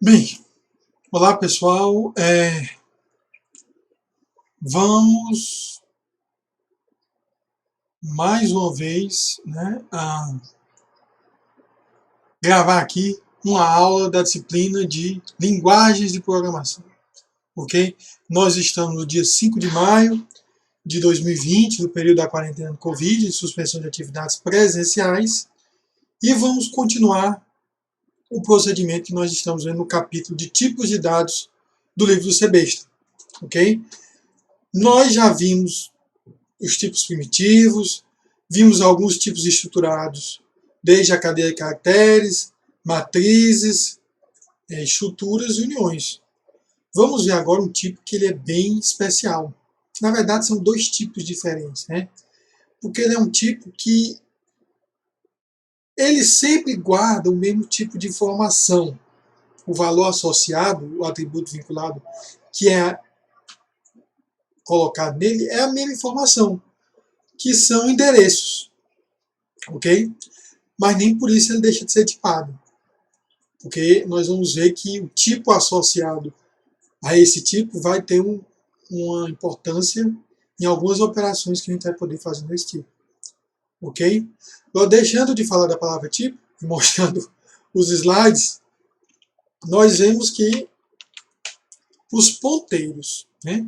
Bem, olá pessoal, vamos mais uma vez, gravar aqui uma aula da disciplina de linguagens de programação, ok? Nós estamos no dia 5 de maio de 2020, no período da quarentena do Covid, de suspensão de atividades presenciais, e vamos continuar o procedimento que nós estamos vendo no capítulo de tipos de dados do livro do Sebesta, ok? Nós já vimos os tipos primitivos, vimos alguns tipos estruturados, desde a cadeia de caracteres, matrizes, estruturas e uniões. Vamos ver agora um tipo que ele é bem especial. Na verdade, são dois tipos diferentes, né? Porque ele é um tipo que ele sempre guarda o mesmo tipo de informação. O valor associado, o atributo vinculado, que é colocado nele, é a mesma informação, que são endereços, ok? Mas nem por isso ele deixa de ser tipado, porque nós vamos ver que o tipo associado a esse tipo vai ter uma importância em algumas operações que a gente vai poder fazer nesse tipo, ok? Agora, deixando de falar da palavra tipo e mostrando os slides, nós vemos que os ponteiros, né?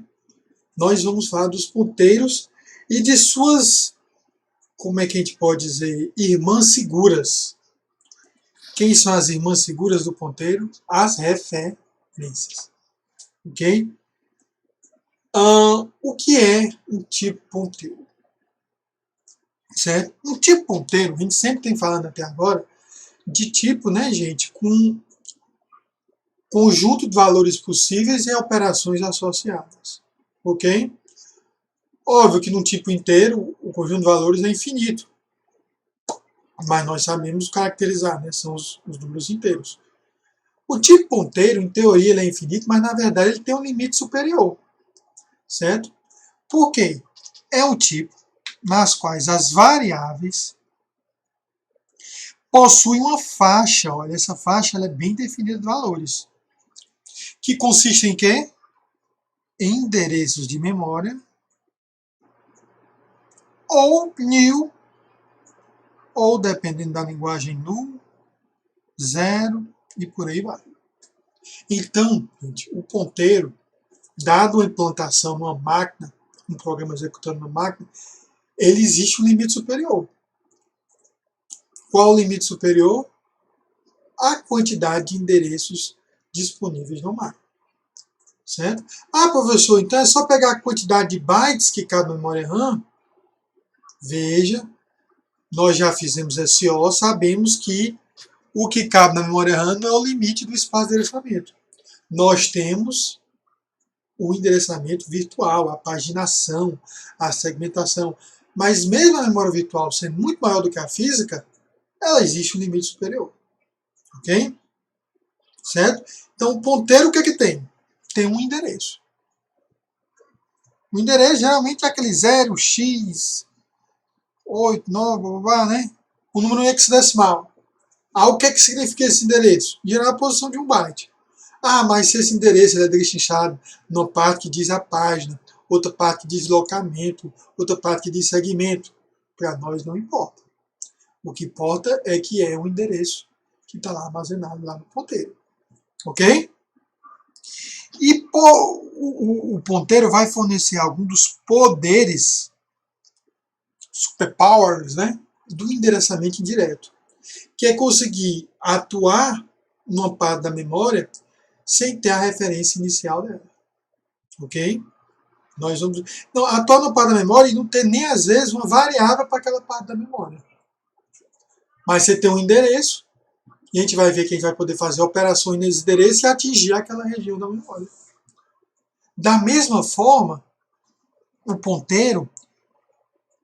Nós vamos falar dos ponteiros e de suas, como é que a gente pode dizer, irmãs seguras. Quem são as irmãs seguras do ponteiro? As referências. Ok? O que é um tipo ponteiro? Certo? Um tipo ponteiro, a gente sempre tem falando até agora, de tipo, né, gente, com conjunto de valores possíveis e operações associadas. Ok? Óbvio que num tipo inteiro, o conjunto de valores é infinito. Mas nós sabemos caracterizar, né? São os números inteiros. O tipo ponteiro, em teoria, ele é infinito, mas na verdade ele tem um limite superior. Certo? Por quê? É um tipo nas quais as variáveis possuem uma faixa. Olha, essa faixa ela é bem definida de valores. Que consiste em quê? Em endereços de memória ou nil, ou dependendo da linguagem null, zero e por aí vai. Então, gente, o ponteiro, dado a implantação numa máquina, um programa executando na máquina, ele existe um limite superior. Qual o limite superior? A quantidade de endereços disponíveis no máquina. Certo? Ah, professor, então é só pegar a quantidade de bytes que cabe na memória RAM? Veja, nós já fizemos SO, sabemos que o que cabe na memória RAM não é o limite do espaço de endereçamento. Nós temos o endereçamento virtual, a paginação, a segmentação. Mas mesmo a memória virtual sendo muito maior do que a física, ela existe um limite superior. Ok? Certo? Então, o ponteiro o que é que tem? Tem um endereço. O endereço geralmente é aquele 0, x, 8, 9, blá, blá, blá, né? O número hexadecimal. O que é que significa esse endereço? Gerar a posição de um byte. Mas se esse endereço é destrinchado numa parte que diz a página, outra parte que diz deslocamento, outra parte que diz segmento, para nós não importa. O que importa é que é um endereço que está lá armazenado lá no ponteiro. Ok? E o ponteiro vai fornecer algum dos poderes, superpowers, né, do endereçamento indireto, que é conseguir atuar numa parte da memória sem ter a referência inicial dela. Ok? Nós vamos atuar numa parte da memória e não ter nem às vezes uma variável para aquela parte da memória. Mas você tem um endereço e a gente vai ver que a gente vai poder fazer operações nesse endereço e atingir aquela região da memória. Da mesma forma, o ponteiro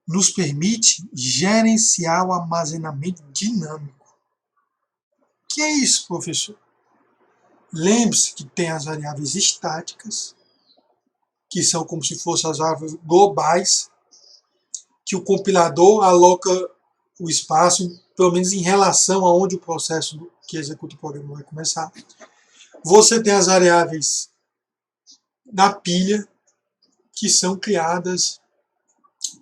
nos permite gerenciar o armazenamento dinâmico. O que é isso, professor? Lembre-se que tem as variáveis estáticas, que são como se fossem as variáveis globais, que o compilador aloca o espaço pelo menos em relação a onde o processo que executa o programa vai começar. Você tem as variáveis na pilha, que são criadas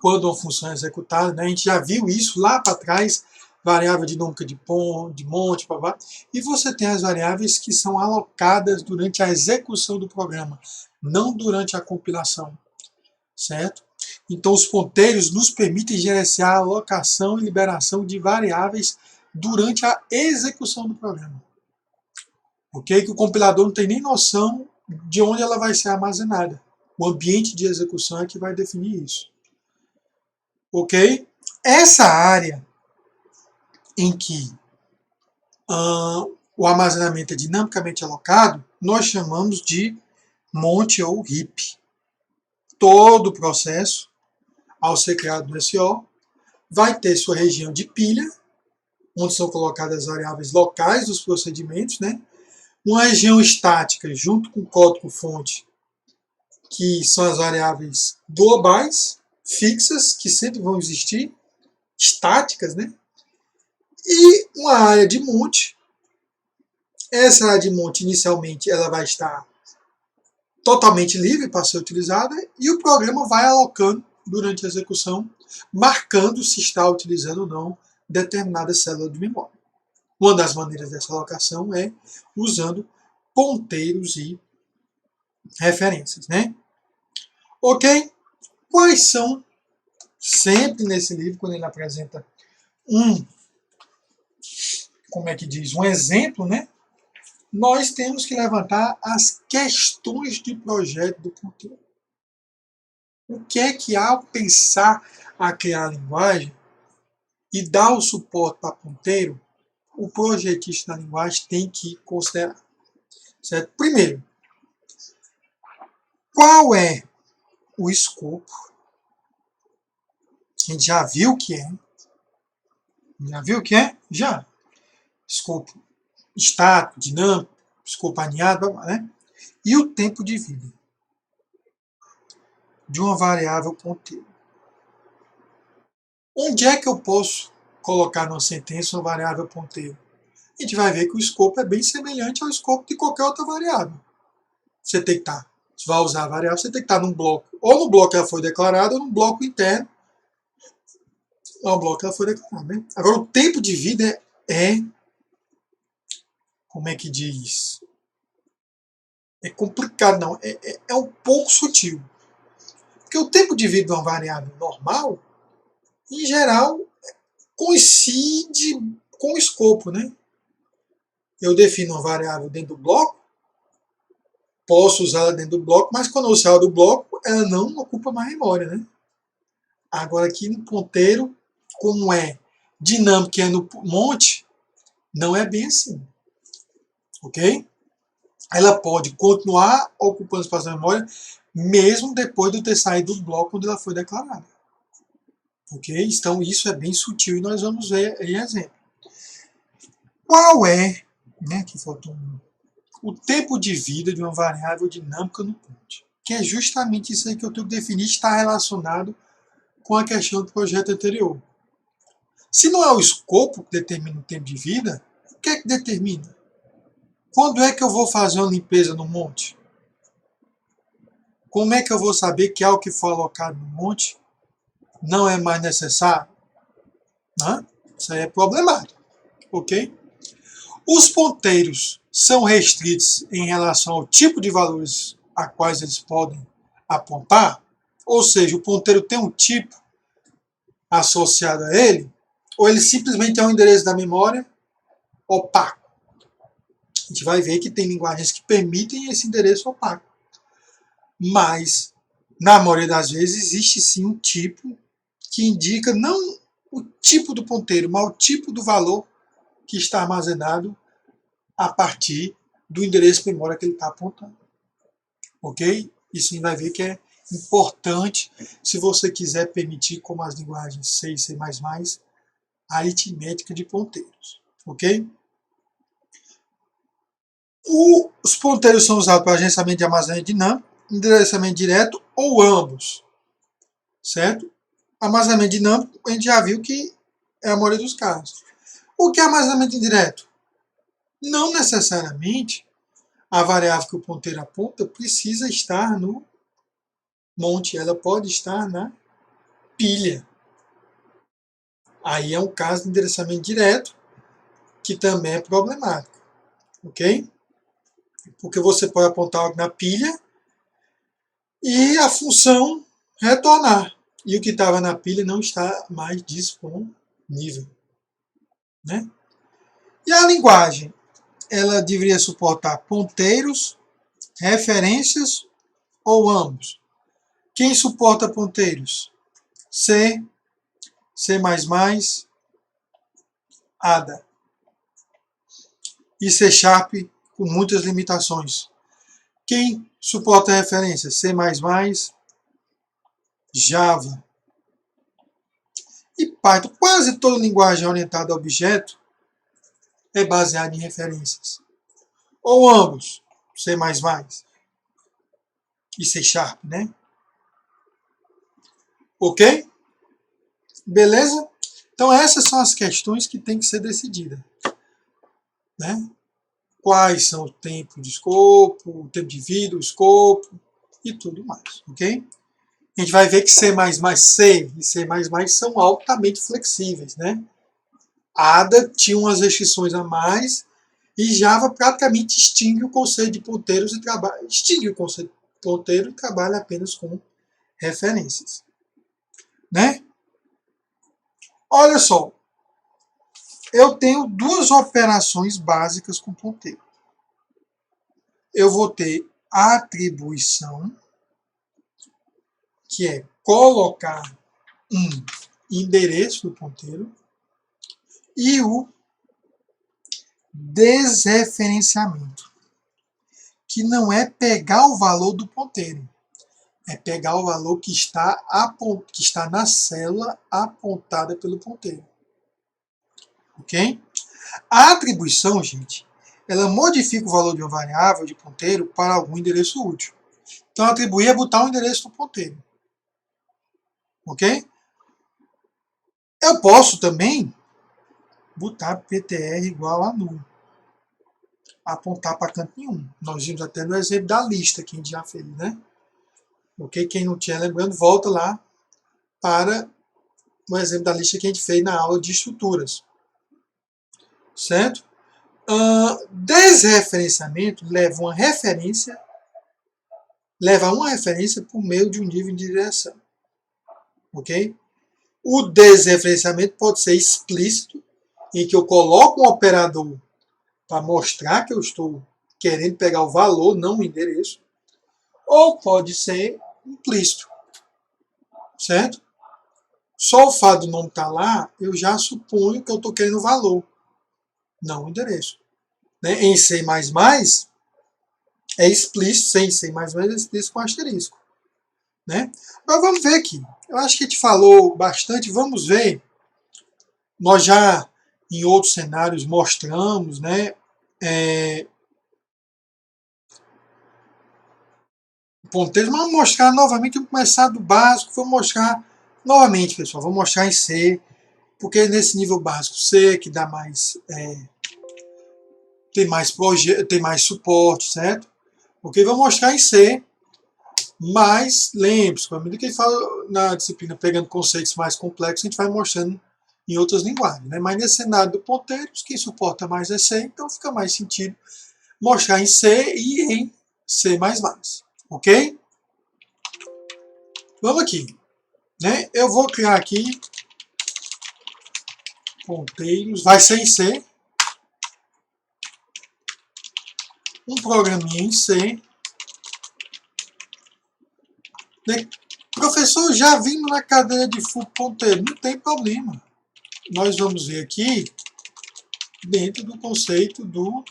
quando uma função é executada, né? A gente já viu isso lá para trás, variável dinâmica de monte, blá. E você tem as variáveis que são alocadas durante a execução do programa, não durante a compilação, certo? Então os ponteiros nos permitem gerenciar a alocação e liberação de variáveis durante a execução do programa. Ok? Que o compilador não tem nem noção de onde ela vai ser armazenada. O ambiente de execução é que vai definir isso. Ok? Essa área em que o armazenamento é dinamicamente alocado, nós chamamos de monte ou heap. Todo o processo, ao ser criado no SO, vai ter sua região de pilha, onde são colocadas as variáveis locais dos procedimentos, né? Uma região estática junto com o código-fonte, que são as variáveis globais, fixas, que sempre vão existir, estáticas, né? E uma área de monte. Essa área de monte, inicialmente, ela vai estar totalmente livre para ser utilizada e o programa vai alocando durante a execução, marcando se está utilizando ou não determinada célula de memória. Uma das maneiras dessa alocação é usando ponteiros e referências, né? Ok? Quais são, sempre nesse livro, quando ele apresenta um exemplo, né? Nós temos que levantar as questões de projeto do ponteiro. O que é que, ao pensar a criar a linguagem e dar o suporte para ponteiro, o projetista da linguagem tem que considerar? Certo? Primeiro, qual é o escopo? A gente já viu o que é. Já viu o que é? Já. Escopo estático, dinâmico, escopo aninhado, né? E o tempo de vida de uma variável ponteiro. Onde é que eu posso colocar numa sentença uma variável ponteiro? A gente vai ver que o escopo é bem semelhante ao escopo de qualquer outra variável. Você tem que estar, se vai usar a variável, você tem que estar num bloco, ou no bloco que ela foi declarada, ou no bloco interno, ou no bloco que ela foi declarada. Né? Agora, o tempo de vida como é que diz? É complicado, não. É um pouco sutil. Porque o tempo de vida de uma variável normal, em geral, coincide com o escopo, né? Eu defino uma variável dentro do bloco, posso usá-la dentro do bloco, mas quando eu saio do bloco, ela não ocupa mais memória, né? Agora aqui no ponteiro, como é dinâmico e é no monte, não é bem assim. Ok? Ela pode continuar ocupando espaço da memória, mesmo depois de eu ter saído do bloco onde ela foi declarada. Ok? Então isso é bem sutil e nós vamos ver em exemplo. Qual é, né, que faltou o tempo de vida de uma variável dinâmica no ponte? Que é justamente isso aí que eu tenho que definir, está relacionado com a questão do projeto anterior. Se não é o escopo que determina o tempo de vida, o que é que determina? Quando é que eu vou fazer uma limpeza no monte? Como é que eu vou saber que algo que foi alocado no monte não é mais necessário? Né? Isso aí é problemático, ok? Os ponteiros são restritos em relação ao tipo de valores a quais eles podem apontar, ou seja, o ponteiro tem um tipo associado a ele, ou ele simplesmente é um endereço da memória opaco. A gente vai ver que tem linguagens que permitem esse endereço opaco. Mas, na maioria das vezes, existe sim um tipo que indica não o tipo do ponteiro, mas o tipo do valor que está armazenado a partir do endereço de memória que ele está apontando. Ok? Isso a gente vai ver que é importante se você quiser permitir, como as linguagens C e C++, a aritmética de ponteiros. Ok? Os ponteiros são usados para agenciamento de armazenamento dinâmico, endereçamento direto ou ambos. Certo? Armazenamento dinâmico, a gente já viu que é a maioria dos casos. O que é armazenamento indireto? Não necessariamente a variável que o ponteiro aponta precisa estar no monte, ela pode estar na pilha. Aí é um caso de endereçamento direto, que também é problemático, ok? Porque você pode apontar algo na pilha e a função retornar. E o que estava na pilha não está mais disponível, né? E a linguagem? Ela deveria suportar ponteiros, referências ou ambos? Quem suporta ponteiros? C, C++, ADA. E C Sharp com muitas limitações. Quem suporta referências? C++, Java. E Python. Quase toda linguagem orientada a objeto é baseada em referências. Ou ambos, C++ e C Sharp, né? Ok? Beleza? Então essas são as questões que têm que ser decididas, né? Quais são o tempo de escopo, o tempo de vida, o escopo e tudo mais, ok? A gente vai ver que C++, C e C++ são altamente flexíveis, né? ADA tinha umas restrições a mais e Java praticamente extingue o conceito de ponteiros e trabalha, extingue o conceito de ponteiro e trabalha apenas com referências, né? Olha só, eu tenho duas operações básicas com ponteiro. Eu vou ter a atribuição, que é colocar um endereço do ponteiro, e o desreferenciamento, que não é pegar o valor do ponteiro, é pegar o valor que está na célula apontada pelo ponteiro. Ok? A atribuição, gente, ela modifica o valor de uma variável de ponteiro para algum endereço útil. Então, atribuir é botar o endereço do ponteiro. Ok? Eu posso também botar ptr igual a null. Apontar para canto nenhum. Nós vimos até no exemplo da lista que a gente já fez, né? Ok? Quem não tinha, lembrando, volta lá para o exemplo da lista que a gente fez na aula de estruturas. Certo? Desreferenciamento leva uma referência por meio de um nível de direção. Ok? O desreferenciamento pode ser explícito, em que eu coloco um operador para mostrar que eu estou querendo pegar o valor, não o endereço, ou pode ser implícito, certo? Só o fato do nome estar lá, eu já suponho que eu estou querendo o valor, não o endereço. Né? Em C++ é explícito, sem C++ é explícito com asterisco. Né? Agora vamos ver aqui. Eu acho que a gente falou bastante, vamos ver. Nós já em outros cenários mostramos, né? Ponteiros, mas vamos mostrar novamente, vamos começar do básico, vou mostrar novamente, pessoal, vou mostrar em C, porque nesse nível básico C, que dá mais, tem mais suporte, certo? Ok, vou mostrar em C, mas lembre-se, à medida que a gente fala na disciplina pegando conceitos mais complexos, a gente vai mostrando em outras linguagens, né? Mas nesse cenário do ponteiros, quem suporta mais é C, então fica mais sentido mostrar em C e em C++, ok? Vamos aqui. Né? Eu vou criar aqui ponteiros, vai ser em C, um programinha em C. Né? Professor, já vimos na cadeira de FUP ponteiro, não tem problema. Nós vamos ver aqui dentro do conceito do...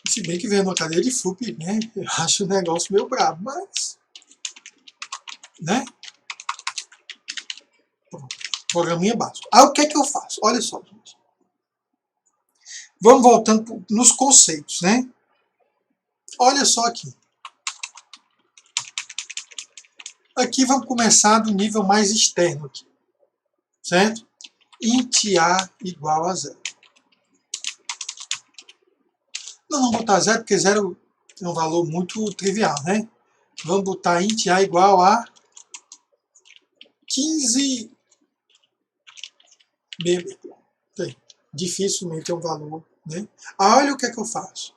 Se bem que vem uma cadeira de FUP, né? Eu acho o negócio meio brabo, mas... Né? Pronto. Programinha básico. Aí o que é que eu faço? Olha só, gente. Vamos voltando nos conceitos, né? Olha só aqui. Aqui vamos começar do nível mais externo aqui, certo? int A igual a 0. Não vamos botar 0 porque 0 é um valor muito trivial, né? Vamos botar int A igual a 15 BB. Dificilmente é um valor, né? Olha o que é que eu faço.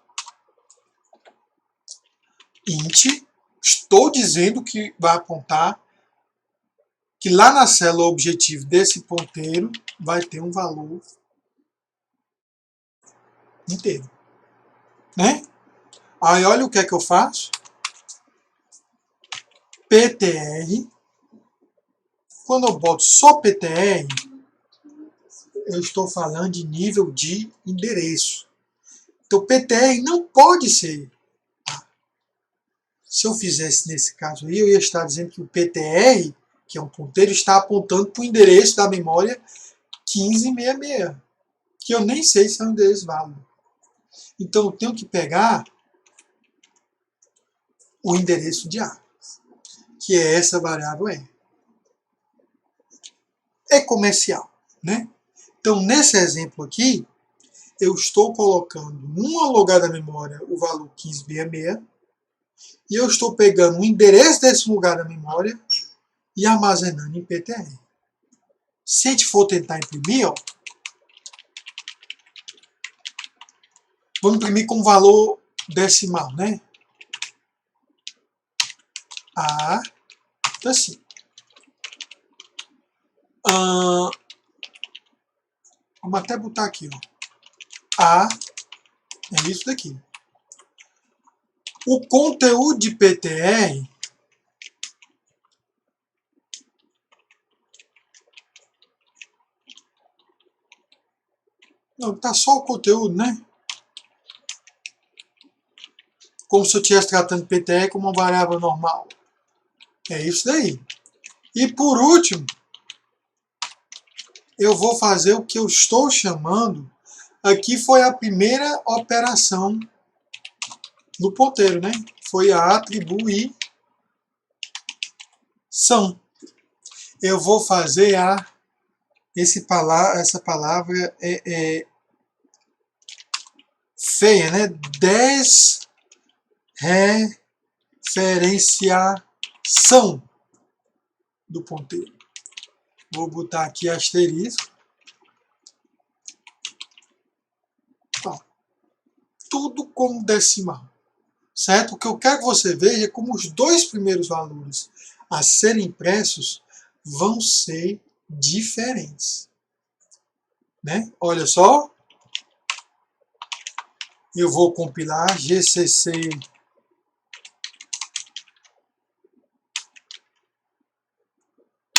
Int, estou dizendo que vai apontar que lá na célula objetivo desse ponteiro vai ter um valor inteiro, né? Aí olha o que é que eu faço. PTR. Quando eu boto só PTR, eu estou falando de nível de endereço. Então PTR não pode ser A. Se eu fizesse nesse caso aí, eu ia estar dizendo que o PTR, que é um ponteiro, está apontando para o endereço da memória 1566, que eu nem sei se é um endereço válido. Então eu tenho que pegar o endereço de A, que é essa variável E. É comercial, né? Então nesse exemplo aqui, eu estou colocando num lugar da memória o valor 1566 e eu estou pegando o endereço desse lugar da memória e armazenando em PTR. Se a gente for tentar imprimir, ó, vamos imprimir com valor decimal, né? A, assim. Vamos até botar aqui, ó. A é isso daqui. O conteúdo de PTR não, tá só o conteúdo, né? Como se eu estivesse tratando PTR como uma variável normal. É isso daí. E por último, eu vou fazer o que eu estou chamando, aqui foi a primeira operação no ponteiro, né? Foi a atribuição. Eu vou fazer essa palavra é feia, né? Desreferenciação do ponteiro. Vou botar aqui asterisco. Ó, tudo como decimal. Certo? O que eu quero que você veja é como os dois primeiros valores a serem impressos vão ser diferentes. Né? Olha só. Eu vou compilar GCC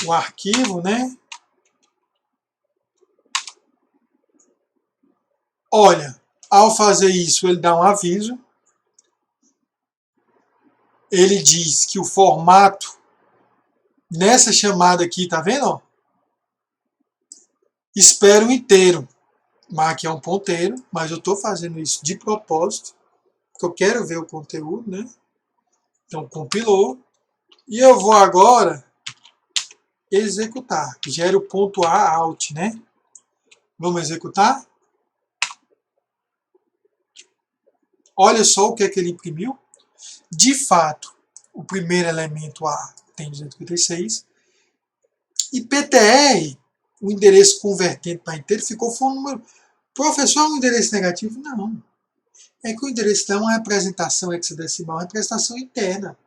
o arquivo, né? Olha, ao fazer isso, ele dá um aviso. Ele diz que o formato nessa chamada aqui, tá vendo? Ó? Espero inteiro. Mas aqui é um ponteiro, mas eu estou fazendo isso de propósito, porque eu quero ver o conteúdo, né? Então compilou. E eu vou agora executar. Gera o ponto A out, né? Vamos executar? Olha só o que é que ele imprimiu. De fato, o primeiro elemento A tem 256. E PTR, o endereço convertente para inteiro, foi um número. Professor, é um endereço negativo? Não. É que o endereço é uma representação hexadecimal, uma representação interna.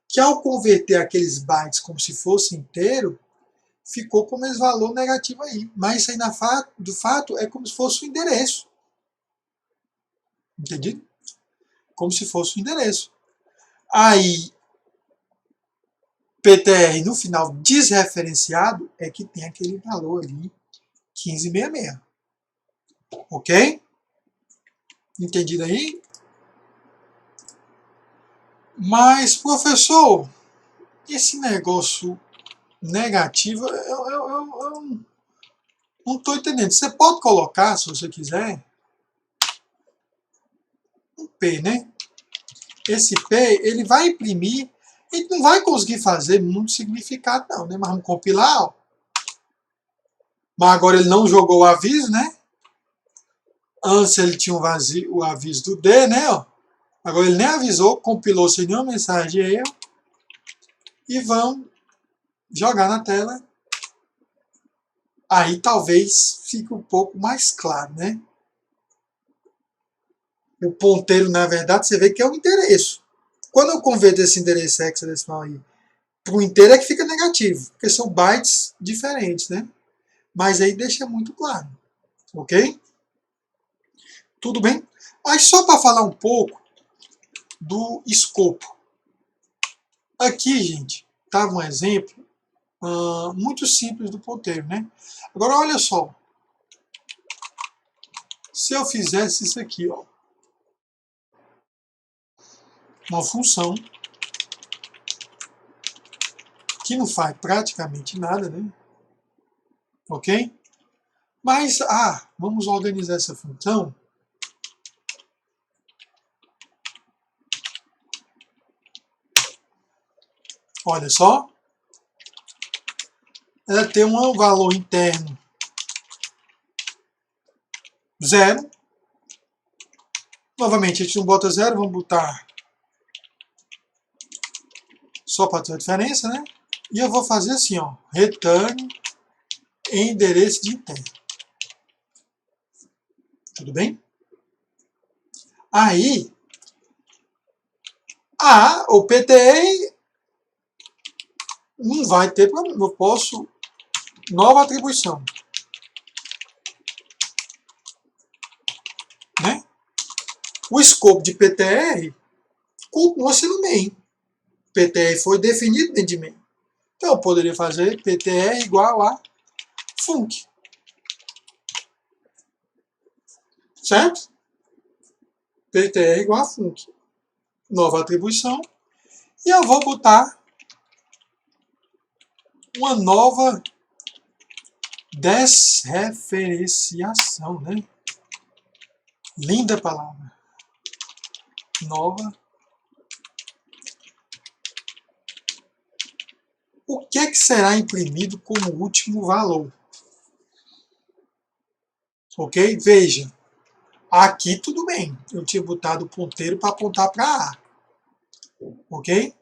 Que ao converter aqueles bytes como se fosse inteiro, ficou como esse valor negativo aí. Mas isso aí, do fato, é como se fosse o endereço. Entendido? Como se fosse o endereço. Aí, PTR no final desreferenciado é que tem aquele valor ali, 1566. Ok? Entendido aí? Mas, professor, esse negócio negativo, eu não estou entendendo. Você pode colocar, se você quiser, um P, né? Esse P, ele vai imprimir, ele não vai conseguir fazer muito significado não, né? Mas vamos compilar, ó. Mas agora ele não jogou o aviso, né? Antes ele tinha o aviso do D, né? Ó. Agora ele nem avisou, compilou sem nenhuma mensagem de erro. E vamos jogar na tela. Aí talvez fique um pouco mais claro, né? O ponteiro, na verdade, você vê que é o endereço. Quando eu converto esse endereço hexadecimal aí para o inteiro é que fica negativo, porque são bytes diferentes, né? Mas aí deixa muito claro, ok? Tudo bem? Aí só para falar um pouco do escopo. Aqui, gente, estava um exemplo muito simples do ponteiro, né? Agora, olha só. Se eu fizesse isso aqui, ó, uma função que não faz praticamente nada, né? Ok? Mas, vamos organizar essa função. Olha só. Ela tem um valor interno 0. Novamente, a gente não bota 0, vamos botar só para ter a diferença, né? E eu vou fazer assim, ó, return endereço de interno. Tudo bem? Aí, o PTE não vai ter problema. Eu posso, nova atribuição. Né? O escopo de PTR continua-se no main. PTR foi definido dentro de main. Então eu poderia fazer PTR igual a func. Certo? PTR igual a func. Nova atribuição. E eu vou botar uma nova desreferenciação, né? Linda palavra. Nova. O que é que será imprimido como último valor? Ok? Veja. Aqui tudo bem. Eu tinha botado o ponteiro para apontar para A. Ok?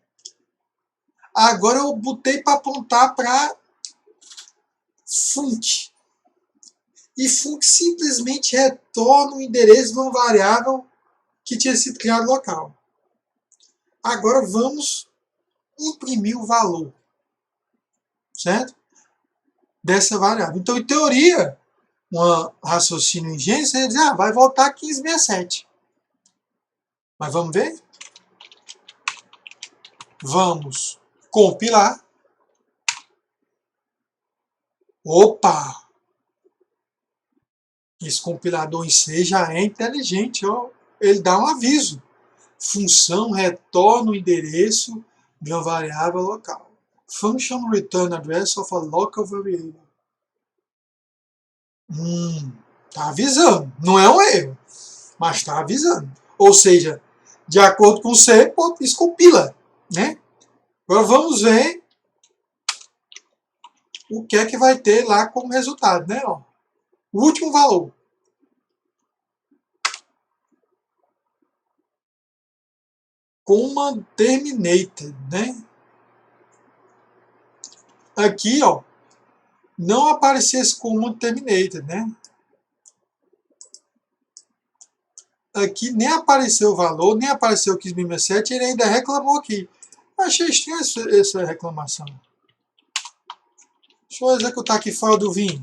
Agora eu botei para apontar para func. E func simplesmente retorna o endereço de uma variável que tinha sido criado local. Agora vamos imprimir o valor, certo? Dessa variável. Então, em teoria, um raciocínio ingênuo seria dizer, vai voltar 1567. Mas vamos ver? Vamos compilar. Opa! Esse compilador em C já é inteligente, ó. Ele dá um aviso. Função retorna o endereço de uma variável local. Function return address of a local variable. Tá avisando. Não é um erro, mas está avisando. Ou seja, de acordo com C, isso compila, né? Agora vamos ver o que é que vai ter lá como resultado, né? Ó, o último valor. Command terminated, né? Aqui, ó, não aparecia esse command terminated, né? Aqui nem apareceu o valor, nem apareceu o 15.007, ele ainda reclamou aqui. Achei estranho essa reclamação. Deixa eu executar aqui fora do Vim.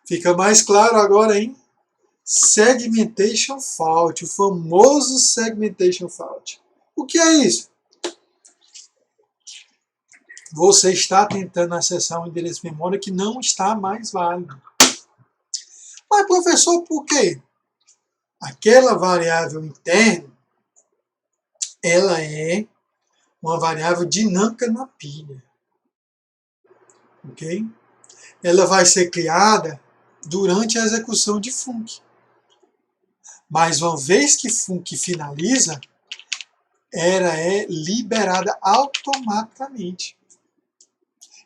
Fica mais claro agora, hein? Segmentation fault, o famoso segmentation fault. O que é isso? Você está tentando acessar um endereço de memória que não está mais válido. Mas, professor, por quê? Aquela variável interna, ela é uma variável dinâmica na pilha. Ok? Ela vai ser criada durante a execução de func. Mas uma vez que func finaliza, ela é liberada automaticamente.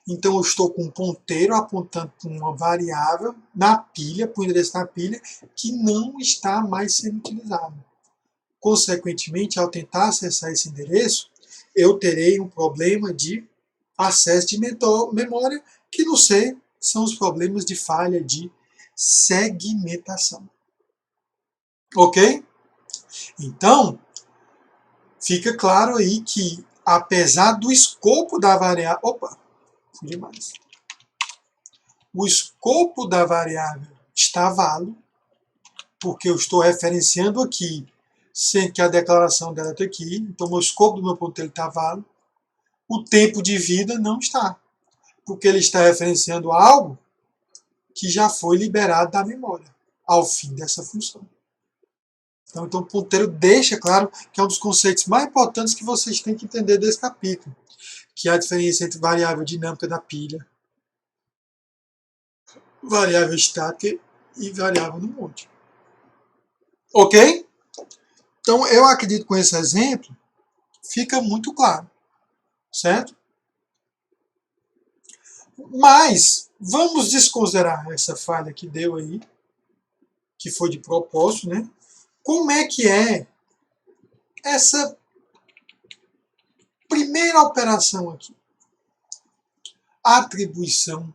Então eu estou com um ponteiro apontando para uma variável na pilha, para o endereço na pilha, que não está mais sendo utilizado. Consequentemente, ao tentar acessar esse endereço, eu terei um problema de acesso de memória, que no C são os problemas de falha de segmentação. Ok? Então, fica claro aí que, apesar do escopo da variável... Opa, fui demais. O escopo da variável está válido, porque eu estou referenciando aqui, sendo que a declaração dela está aqui, então o escopo do meu ponteiro está válido. O tempo de vida não está, porque ele está referenciando algo que já foi liberado da memória ao fim dessa função. Então o ponteiro deixa claro que é um dos conceitos mais importantes que vocês têm que entender desse capítulo, que é a diferença entre variável dinâmica da pilha, variável estática e variável no monte. Ok? Então eu acredito que com esse exemplo fica muito claro, certo? Mas vamos desconsiderar essa falha que deu aí, que foi de propósito, né? Como é que é essa primeira operação aqui? Atribuição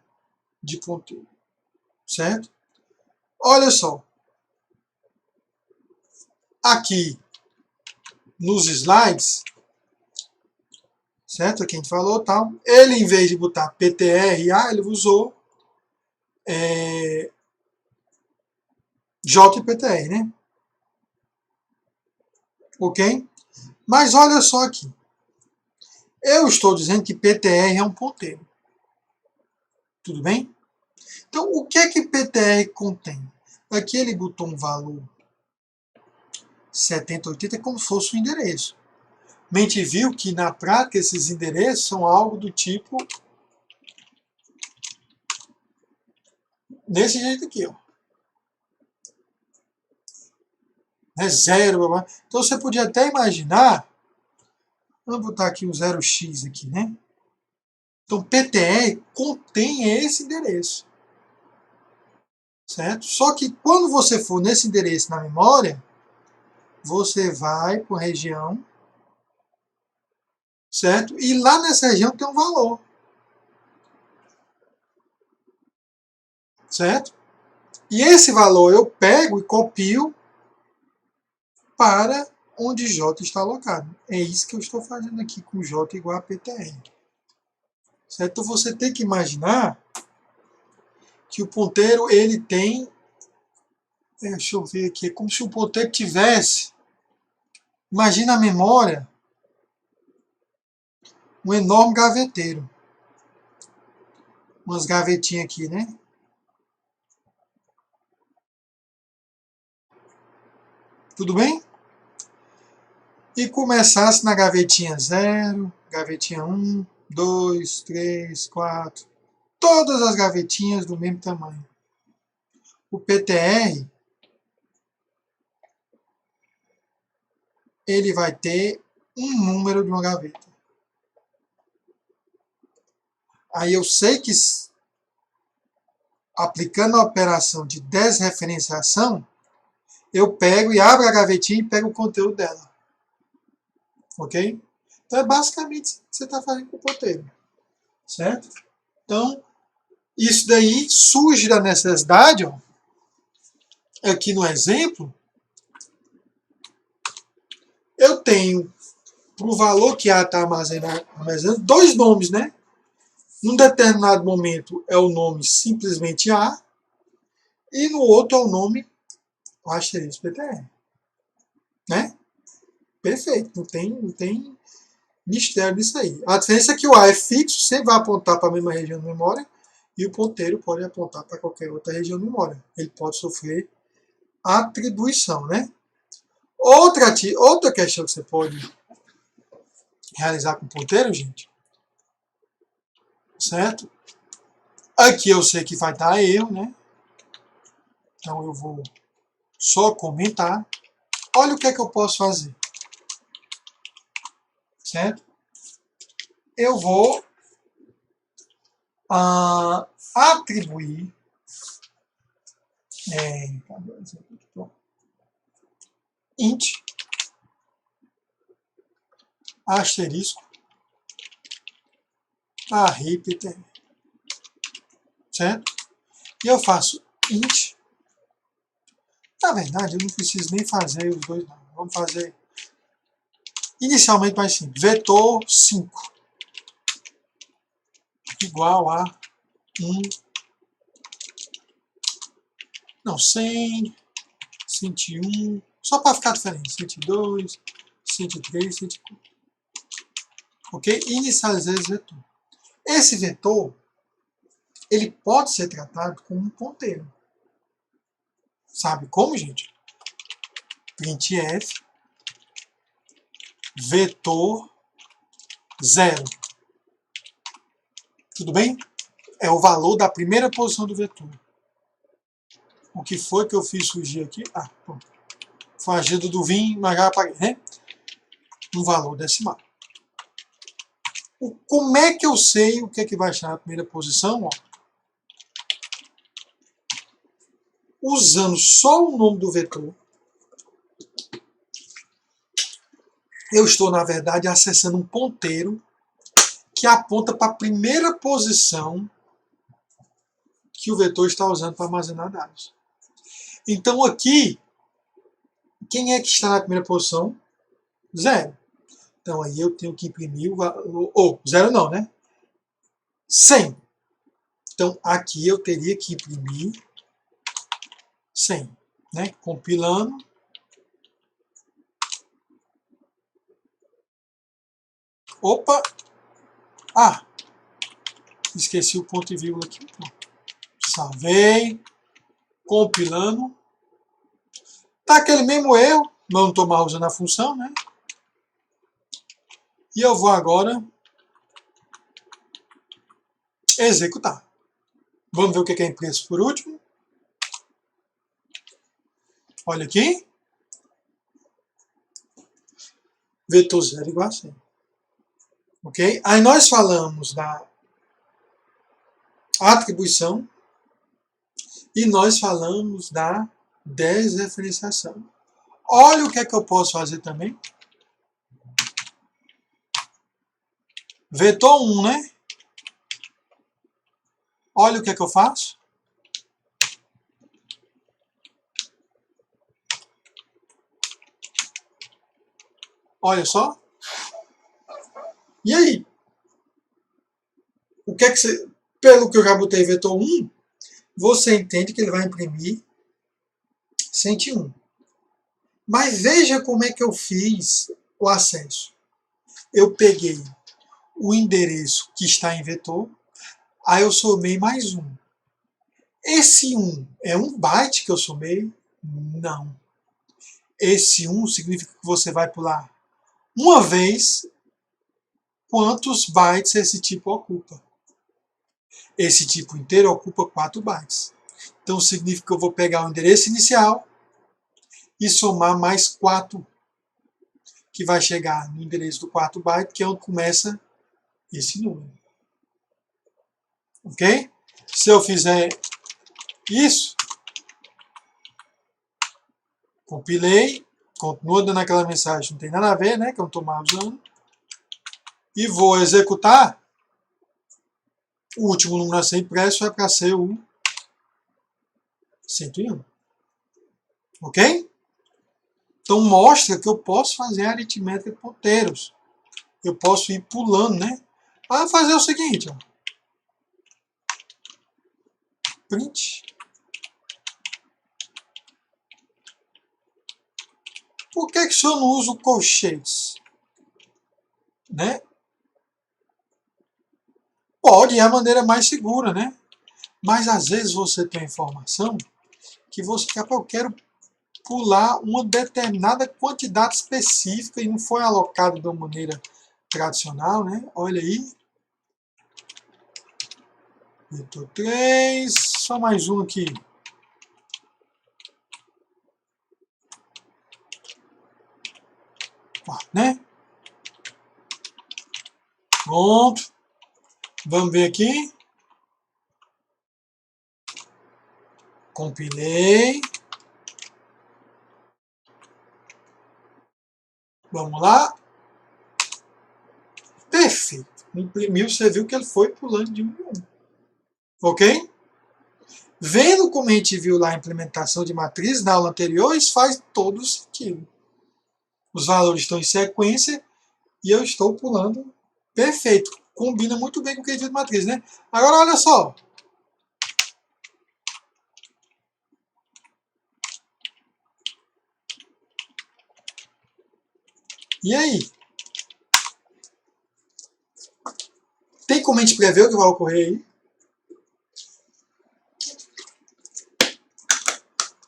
de ponteiro, certo? Olha só, aqui nos slides, certo? Aqui a gente falou tal. Ele, em vez de botar PTR-A, ele usou JPTR, né? Ok? Mas olha só aqui. Eu estou dizendo que PTR é um ponteiro. Tudo bem? Então, o que é que PTR contém? Aqui ele botou um valor 7080 como se fosse um endereço. A gente viu que, na prática, esses endereços são algo do tipo desse jeito aqui, ó. É zero. Então, você podia até imaginar, vamos botar aqui um 0x aqui, né? Então, PTR contém esse endereço. Certo? Só que quando você for nesse endereço na memória, você vai para a região, certo? E lá nessa região tem um valor. Certo? E esse valor eu pego e copio para onde J está alocado. É isso que eu estou fazendo aqui com J igual a PTR. Certo? Então você tem que imaginar que o ponteiro ele tem, deixa eu ver aqui, é como se o ponteiro tivesse, imagina a memória, um enorme gaveteiro. Umas gavetinhas aqui, né? Tudo bem? E começasse na gavetinha 0, gavetinha 1, 2, 3, 4, todas as gavetinhas do mesmo tamanho. O PTR, ele vai ter um número de uma gaveta. Aí eu sei que, aplicando a operação de desreferenciação, eu pego e abro a gavetinha e pego o conteúdo dela. Ok? Então é basicamente o que você está fazendo com o ponteiro. Certo? Então, isso daí surge da necessidade, ó, aqui no exemplo, eu tenho, para o valor que A está armazenando, dois nomes, né? Num determinado momento é o nome simplesmente A, e no outro é o nome asterisco PTR. Né? Perfeito, não tem mistério nisso aí. A diferença é que o A é fixo, sempre vai apontar para a mesma região de memória, e o ponteiro pode apontar para qualquer outra região de memória. Ele pode sofrer atribuição, né? Outra questão que você pode realizar com o ponteiro, gente, certo? Aqui eu sei que vai dar erro, né? Então eu vou só comentar. Olha o que é que eu posso fazer. Certo? Eu vou atribuir int asterisco a repetir, certo? E eu faço int. Na verdade, eu não preciso nem fazer os dois, não. Vamos fazer inicialmente mais simples. Vetor 5 igual a 1, não, 100, 101, só para ficar diferente, 102, 103, 104. Ok? Inicializei esse vetor. Esse vetor, ele pode ser tratado como um ponteiro. Sabe como, gente? Printf vetor 0. Tudo bem? É o valor da primeira posição do vetor. O que foi que eu fiz surgir aqui? Pronto. Foi a agenda do Vim, mas já apaguei, né? Um valor decimal. Como é que eu sei o que é que vai estar na primeira posição? Ó, usando só o nome do vetor, eu estou, na verdade, acessando um ponteiro que aponta para a primeira posição que o vetor está usando para armazenar dados. Então, aqui, quem é que está na primeira posição? 0. Então, aí eu tenho que imprimir o valor... Ou, 0 não, né? 100. Então, aqui eu teria que imprimir 100. Né? Compilando. Opa! Esqueci o ponto e vírgula aqui. Salvei. Compilando. Tá aquele mesmo erro, mas não estou mais usando a função, né? E eu vou agora executar. Vamos ver o que é impresso por último. Olha aqui. Vetor 0 igual a 100. Ok? Aí nós falamos da atribuição e nós falamos da desreferenciação. Olha o que é que eu posso fazer também. Vetor 1, né? Olha o que é que eu faço. Olha só. E aí? O que é que você... Pelo que eu já botei vetor 1, você entende que ele vai imprimir 101. Mas veja como é que eu fiz o acesso. Eu peguei o endereço que está em vetor, aí eu somei mais 1. Esse 1 é um byte que eu somei? Não. Esse 1 significa que você vai pular uma vez quantos bytes esse tipo ocupa. Esse tipo inteiro ocupa 4 bytes. Então significa que eu vou pegar o endereço inicial e somar mais 4, que vai chegar no endereço do 4 byte, que é onde começa esse número. Ok? Se eu fizer isso, compilei, continua dando aquela mensagem, não tem nada a ver, né, que eu não estou mais usando, e vou executar, o último número a ser impresso é para ser o 101. Ok? Então mostra que eu posso fazer aritmética de ponteiros. Eu posso ir pulando, né? Para fazer o seguinte, ó. Print. Por que o senhor não usa o colchetes? Né? Pode, é a maneira mais segura, né? Mas às vezes você tem informação que você quer, eu quero pular uma determinada quantidade específica e não foi alocado de uma maneira tradicional, né? Olha aí. Vetor 3, só mais um aqui. Né? Pronto. Vamos ver aqui. Compilei. Vamos lá. Perfeito. Imprimiu, você viu que ele foi pulando de um em um. Ok? Vendo como a gente viu lá a implementação de matriz na aula anterior, isso faz todo sentido. Os valores estão em sequência e eu estou pulando. Perfeito. Combina muito bem com o que a gente viu de matriz, né? Agora, olha só. E aí? Tem como a gente prever o que vai ocorrer aí?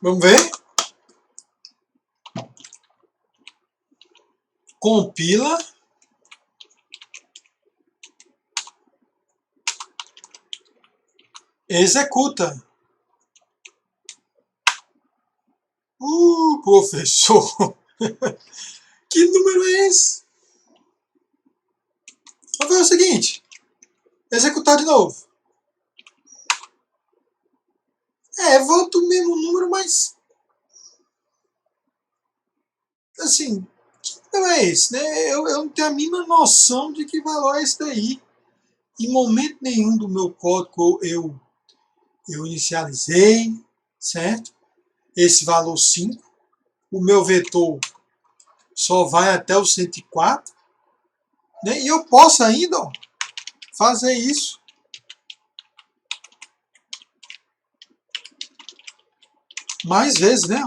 Vamos ver? Compila. Executa. Professor. Que número é esse? Vamos ver o seguinte. Executar de novo. Volta o mesmo número, mas... Assim, que número é esse, né? Eu não tenho a mínima noção de que valor é esse daí. Em momento nenhum do meu código eu inicializei, certo? Esse valor 5. O meu vetor só vai até o 104. Né? E eu posso ainda fazer isso. Mais vezes, né?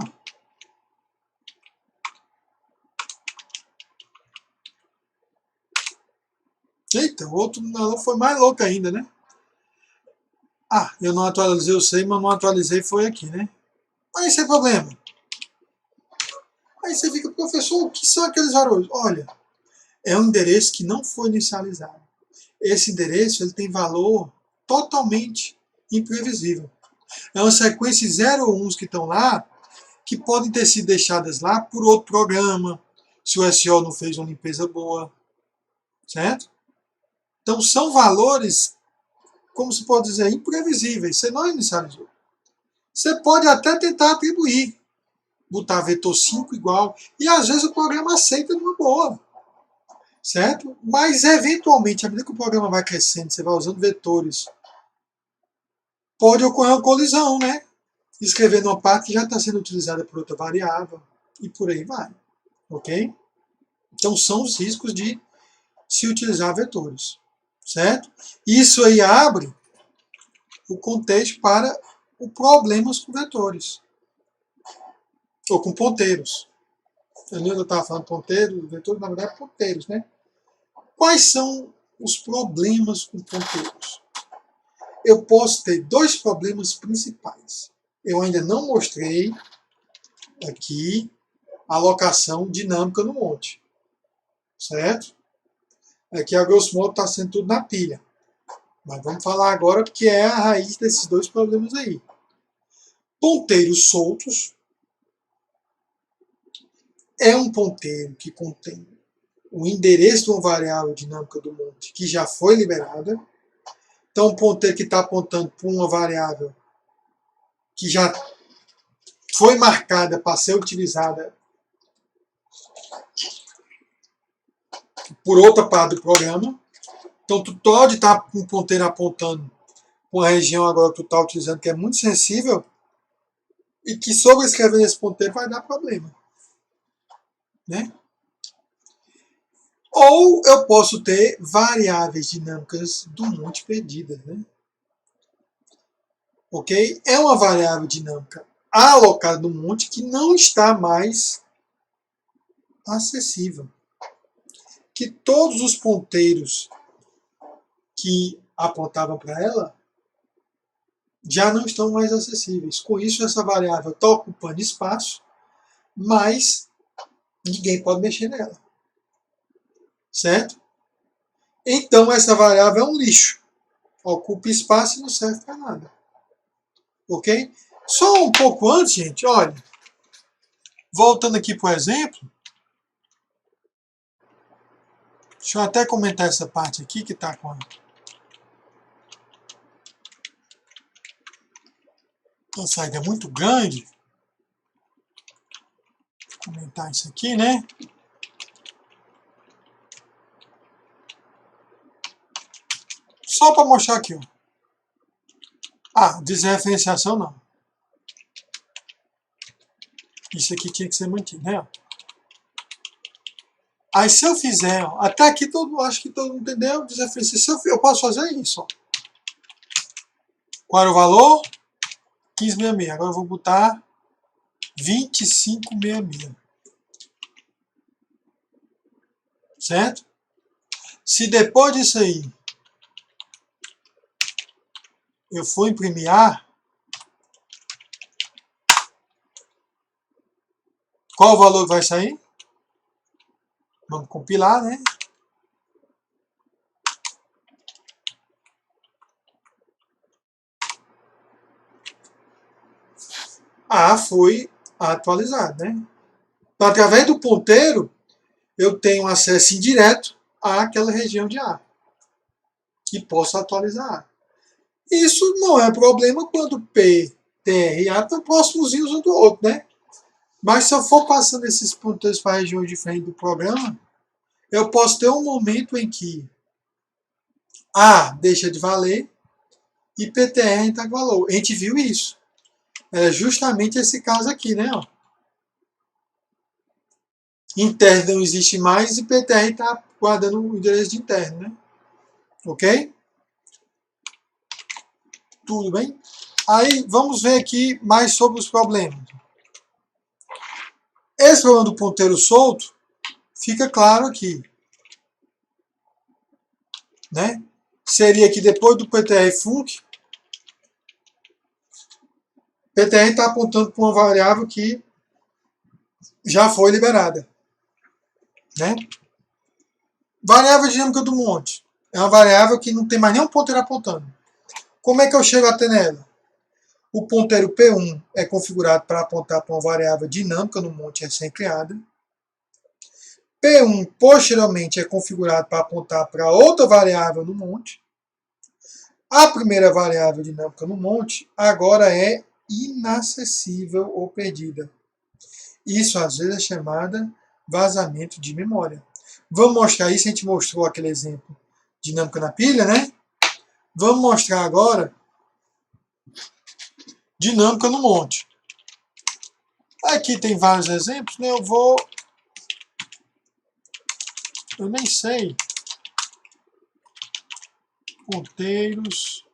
Eita, o outro não foi mais louco ainda, né? Eu não atualizei, eu sei, mas não atualizei foi aqui, né? Mas sem problema. Aí você fica, professor, o que são aqueles valores? Olha, é um endereço que não foi inicializado. Esse endereço ele tem valor totalmente imprevisível. É uma sequência de 0 ou 1 que estão lá, que podem ter sido deixadas lá por outro programa, se o SO não fez uma limpeza boa, certo? Então são valores, como se pode dizer, imprevisíveis. Você não inicializou. Você pode até tentar atribuir, botar vetor 5 igual, e às vezes o programa aceita numa boa, certo? Mas eventualmente, à medida que o programa vai crescendo, você vai usando vetores, pode ocorrer uma colisão, né? Escrevendo uma parte que já está sendo utilizada por outra variável, e por aí vai, ok? Então são os riscos de se utilizar vetores, certo? Isso aí abre o contexto para o problemas com vetores, ou com ponteiros. Eu estava falando ponteiros, vetores, na verdade ponteiros, né? Quais são os problemas com ponteiros? Eu posso ter dois problemas principais. Eu ainda não mostrei aqui a alocação dinâmica no monte, certo? Aqui, a grosso modo, está sendo tudo na pilha. Mas vamos falar agora o que é a raiz desses dois problemas aí. Ponteiros soltos é um ponteiro que contém o endereço de uma variável dinâmica do monte que já foi liberada. Então, um ponteiro que está apontando para uma variável que já foi marcada para ser utilizada por outra parte do programa. Então, tu pode estar com um ponteiro apontando para uma região agora que tu está utilizando que é muito sensível e que sobrescrever nesse ponteiro vai dar problema, né? Ou eu posso ter variáveis dinâmicas do monte perdidas, né? Ok? É uma variável dinâmica alocada no monte que não está mais acessível. Que todos os ponteiros que apontavam para ela já não estão mais acessíveis. Com isso, essa variável está ocupando espaço, mas ninguém pode mexer nela. Certo? Então, essa variável é um lixo. Ocupa espaço e não serve para nada. Ok? Só um pouco antes, gente, olha. Voltando aqui para o exemplo. Deixa eu até comentar essa parte aqui que está com a... A saída é muito grande. Vou comentar isso aqui, né? Só para mostrar aqui, ó. Ah, desreferenciação não. Isso aqui tinha que ser mantido, né? Aí se eu fizer, ó, até aqui acho que todo mundo entendeu, desreferenciação, eu posso fazer isso, ó. Qual era o valor? 1566. Agora eu vou botar 2566. Certo? Se depois disso aí eu for imprimir A, qual o valor que vai sair? Vamos compilar, né? A foi atualizado, né? Então, através do ponteiro, eu tenho acesso indireto àquela região de A e posso atualizar A. Isso não é problema quando P, TR e A estão próximos um do outro, né? Mas se eu for passando esses ponteiros para regiões diferentes do programa, eu posso ter um momento em que A deixa de valer e PTR está com valor. A gente viu isso. É justamente esse caso aqui, né? Ó. Interno não existe mais e PTR está guardando o endereço de interno, né? Ok? Tudo bem? Aí vamos ver aqui mais sobre os problemas. Esse problema do ponteiro solto fica claro aqui, né? Seria que depois do PTR func, PTR está apontando para uma variável que já foi liberada, né? Variável dinâmica do monte é uma variável que não tem mais nenhum ponteiro apontando. Como é que eu chego até nela? O ponteiro P1 é configurado para apontar para uma variável dinâmica no monte recém-criada. P1 posteriormente é configurado para apontar para outra variável no monte. A primeira variável dinâmica no monte agora é inacessível ou perdida. Isso às vezes é chamada vazamento de memória. Vamos mostrar isso, a gente mostrou aquele exemplo dinâmica na pilha, né? Vamos mostrar agora dinâmica no monte. Aqui tem vários exemplos, né? Eu nem sei. Ponteiros.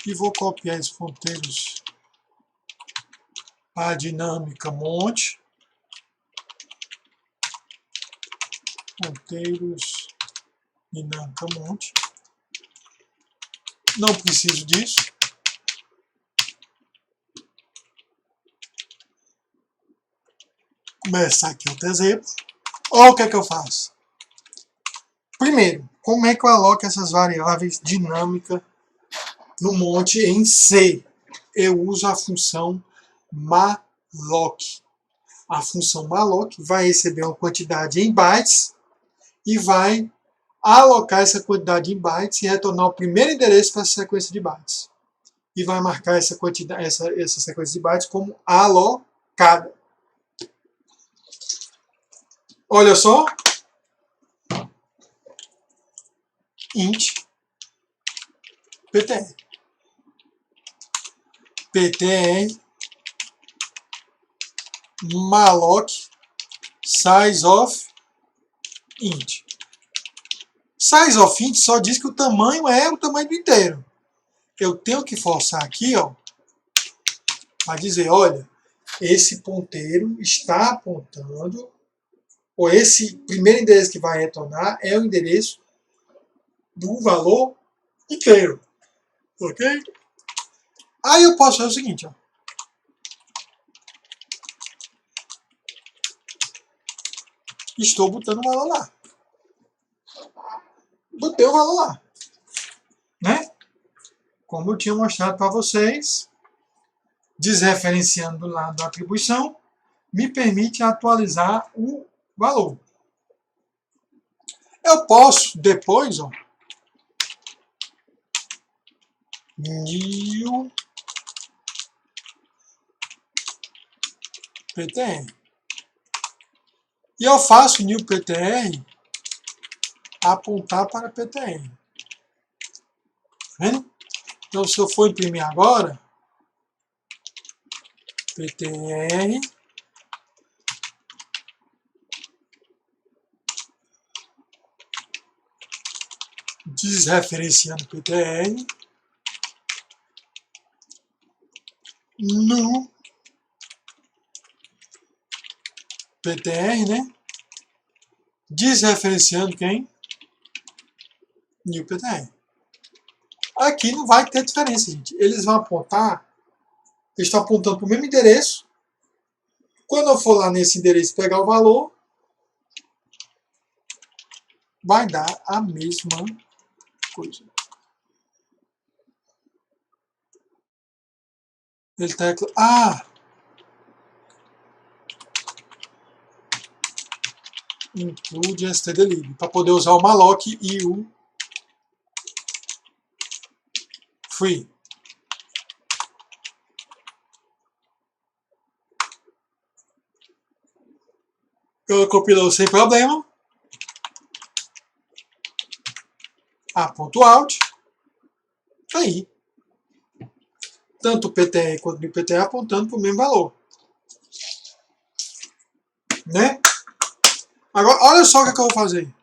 E vou copiar esses ponteiros para a dinâmica monte. Ponteiros dinâmica monte. Não preciso disso. Começar aqui outro exemplo. Olha o que é que eu faço. Primeiro, como é que eu aloco essas variáveis dinâmicas no monte em C? Eu uso a função malloc. A função malloc vai receber uma quantidade em bytes e vai alocar essa quantidade em bytes e retornar o primeiro endereço para essa sequência de bytes. E vai marcar essa sequência de bytes como alocada. Olha só. Int ptr. ptr malloc size of int. Size of int só diz que o tamanho é o tamanho do inteiro. Eu tenho que forçar aqui, ó, para dizer, olha, esse ponteiro está apontando, ou esse primeiro endereço que vai retornar é o endereço do valor inteiro. Ok? Aí eu posso fazer o seguinte, ó. Estou botando o valor lá. Botei o valor lá. Né? Como eu tinha mostrado para vocês, desreferenciando do lado da atribuição, me permite atualizar o valor. Eu posso depois, ó, new PTR. E eu faço new PTR apontar para PTR. Tá vendo? Então, se eu for imprimir agora, PTR, desreferenciando PTR, no PTR, né? Desreferenciando quem? New PTR. Aqui não vai ter diferença, gente. Eles vão apontar, eles estão apontando para o mesmo endereço. Quando eu for lá nesse endereço pegar o valor, vai dar a mesma coisa. Ele está... include stdlib, para poder usar o malloc e o free. Eu compilou sem problema. A.out. Aí. Tanto o PTR quanto o IPTR apontando para o mesmo valor. Né? Agora, olha só o que eu vou fazer.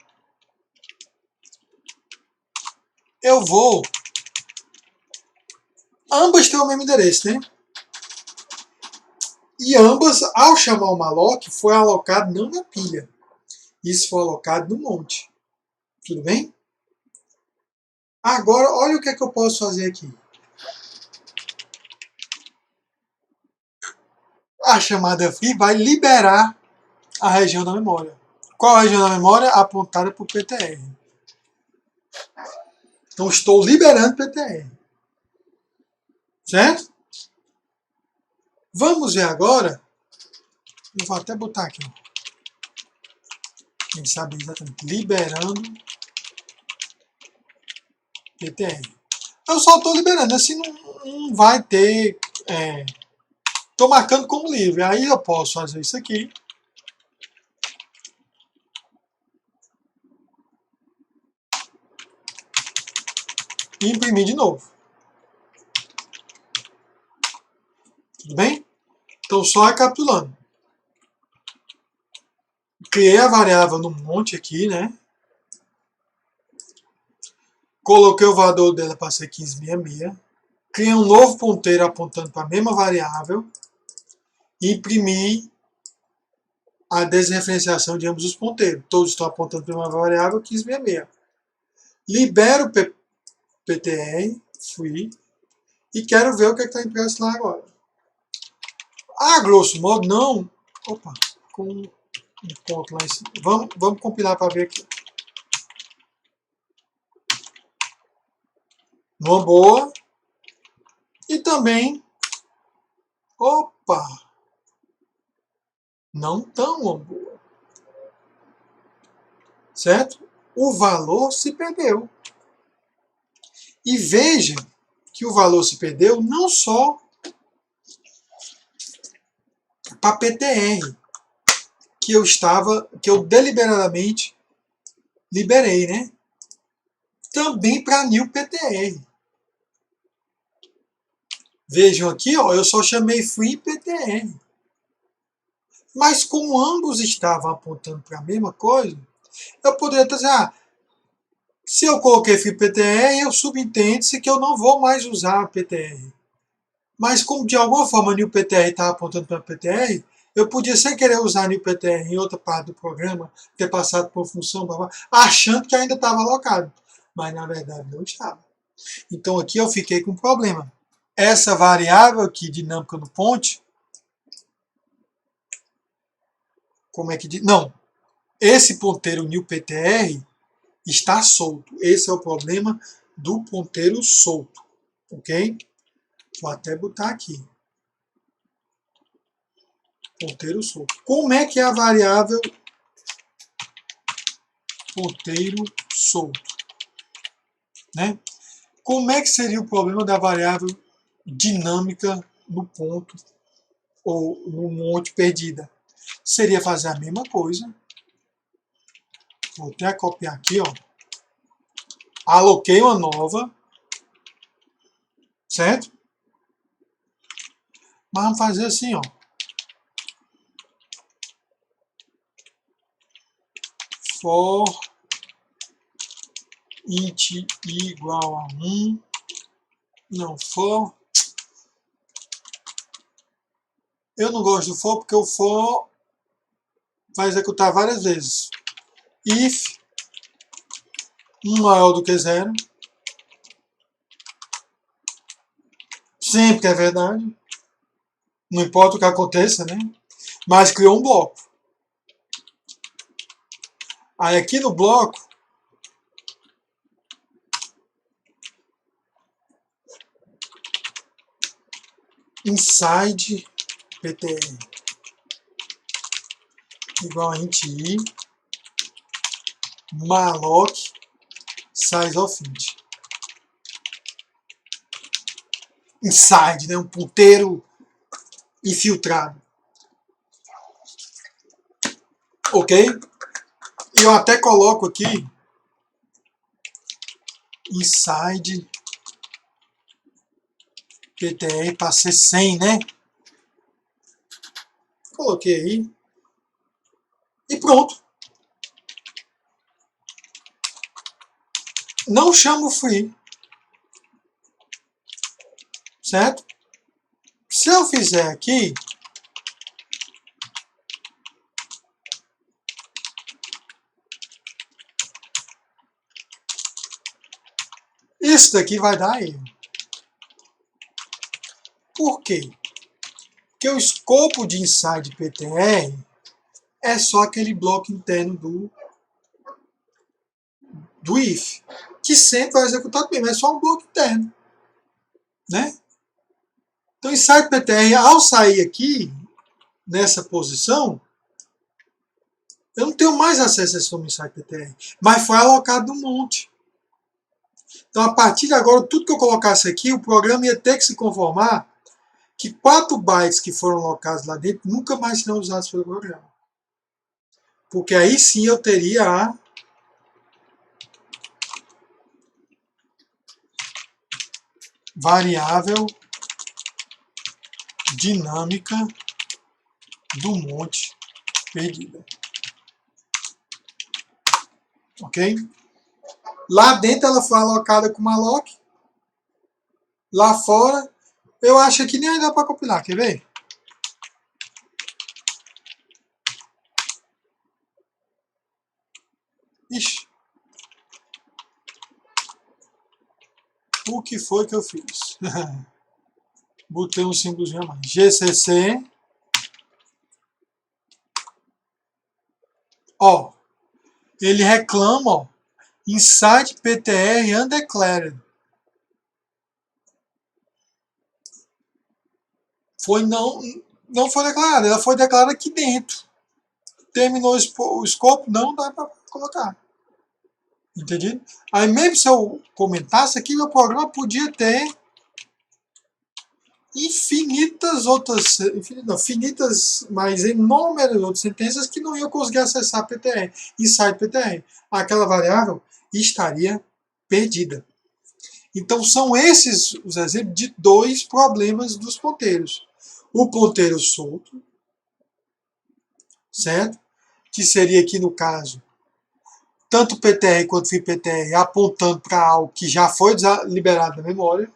Eu vou... Ambas têm o mesmo endereço, né? E ambas, ao chamar o malloc, foi alocado não na pilha. Isso foi alocado no monte. Tudo bem? Agora, olha o que é que eu posso fazer aqui. A chamada free vai liberar a região da memória. Qual a região da memória? Apontada para o PTR. Então, estou liberando PTR. Certo? Vamos ver agora. Eu vou até botar aqui. Quem sabe exatamente. Liberando PTR. Eu só estou liberando. Assim não vai ter... Estou marcando como livre. Aí eu posso fazer isso aqui. E imprimir de novo. Tudo bem? Então, só recapitulando. Criei a variável no monte aqui, né? Coloquei o valor dela para ser 1566. Criei um novo ponteiro apontando para a mesma variável. E imprimi a desreferenciação de ambos os ponteiros. Todos estão apontando para uma variável 1566. Libero o PTR, free, e quero ver o que está impresso lá agora. A grosso modo, não. Opa, com um ponto lá em cima. Vamos compilar para ver aqui. Numa boa. E também. Opa! Não tão uma boa. Certo? O valor se perdeu. E veja que o valor se perdeu não só para PTR, que eu deliberadamente liberei, né? Também para new PTR. Vejam aqui, ó, eu só chamei free PTR. Mas como ambos estavam apontando para a mesma coisa, eu poderia dizer, se eu coloquei free PTR, eu subentende-se que eu não vou mais usar a PTR. Mas como de alguma forma new PTR estava apontando para a PTR, eu podia, sem querer usar new PTR em outra parte do programa, ter passado por função, achando que ainda estava alocado. Mas na verdade não estava. Então aqui eu fiquei com um problema. Essa variável aqui, dinâmica no ponte, como é que diz? Não. Esse ponteiro new PTR está solto. Esse é o problema do ponteiro solto. Ok? Vou até botar aqui. Ponteiro solto. Como é que a variável ponteiro solto, né? Como é que seria o problema da variável dinâmica no ponto ou no monte perdida? Seria fazer a mesma coisa. Vou até copiar aqui, ó. Aloquei uma nova, certo? Mas vamos fazer assim, ó. For int igual a 1. Não, for. Eu não gosto do for porque o for vai executar várias vezes. If 1 maior do que 0. Sempre é verdade. Não importa o que aconteça, né? Mas criou um bloco. Aí aqui no bloco, inside ptr igual a int i malloc size of int. Inside, né? Um ponteiro infiltrado. Ok? E eu até coloco aqui inside ptr para ser 100, né? Coloquei aí. E pronto. Não chamo free. Certo? Se eu fizer aqui, isso daqui vai dar erro. Por quê? Porque o escopo de inside ptr é só aquele bloco interno do if, que sempre vai executar mesmo, é só um bloco interno, né? Então, inside ptr, ao sair aqui, nessa posição, eu não tenho mais acesso a esse nome inside ptr, mas foi alocado no monte. Então, a partir de agora, tudo que eu colocasse aqui, o programa ia ter que se conformar que 4 bytes que foram alocados lá dentro nunca mais serão usados pelo programa. Porque aí sim eu teria a variável dinâmica do monte perdida. Ok? Lá dentro ela foi alocada com malloc. Lá fora, eu acho que nem dá para compilar. Quer ver? Ixi. O que foi que eu fiz? Botei um símbolozinho a mais. GCC. Ó. Ele reclama, ó. Inside ptr undeclared. Não foi declarada, ela foi declarada aqui dentro. Terminou o escopo, não dá para colocar. Entendido? Aí mesmo se eu comentasse aqui, meu programa podia ter infinitas, mas inúmeras outras sentenças que não iam conseguir acessar PTR, inside PTR. Aquela variável estaria perdida. Então são esses os exemplos de 2 problemas dos ponteiros. O ponteiro solto, certo? Que seria aqui no caso, tanto PTR quanto FIPTR apontando para algo que já foi liberado da memória.